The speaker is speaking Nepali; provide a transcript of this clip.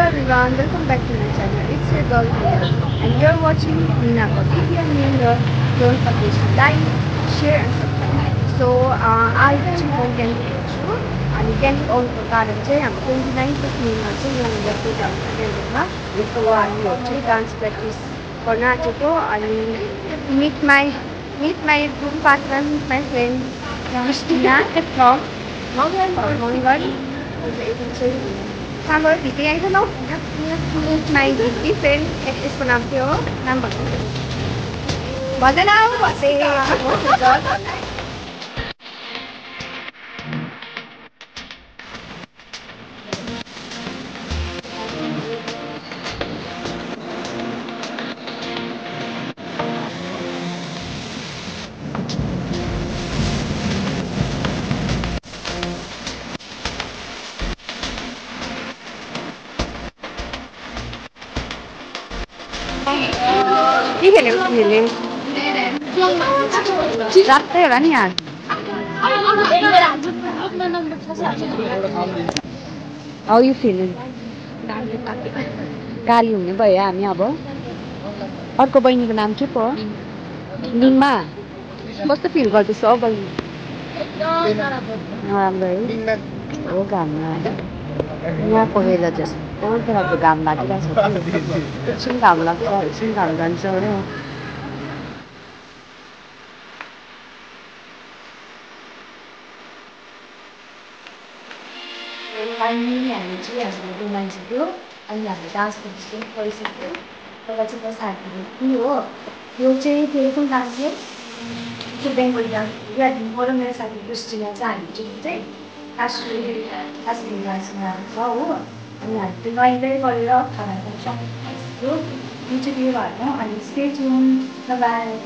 everyone, welcome back to my channel. It's your girl here, and you're watching Nina Video and don't forget to like, share and subscribe. So आज चाहिँ म गान्तोक छु अनि गान्तोक आउनुको कारण चाहिँ हामी 29 मेमा चाहिँ यहाँनिर प्रोग्राम छ गान्तोकमा हामीहरू चाहिँ डान्स प्र्याक्टिस गर्न आँटेको अनि meet my group partner, meet my friend Christina from Mongal. Sampai titik yang itu no, my friend यसको नाम के हो नाम भन्नु भन्दैन के खेलेको तिमीले रातै होला नि यहाँ हाउ यु फिलिङ गाली हुने भयो हामी अब अर्को बहिनीको नाम के पो निङमा कस्तो फिल गर्दैछ अब बहिनी नराम्रो है हो घाममा यहाँको वेदर जस्तो तरहको घाम लागिरहेको छ एकछिन घाम लाग्छ एकछिन घाम जान्छ हो फाइनली हामी चाहिँ हाम्रो रोमान्सको अनि हामीले डान्स कम्पिटिसन गरिसक्यो तर चाहिँ साथीहरू के हो यो चाहिँ टेलिफोन डान्स चाहिँ बेङ्गली डान्स याद मेरो साथी क्रिस्टिना चाहिँ हामी चाहिँ काश्मीर डान्समा छ हो अनि हामी त्यो नयाँ गरेर खाना खान्छ यो चाहिँ के भएन अनि स्टे ट्युन बाई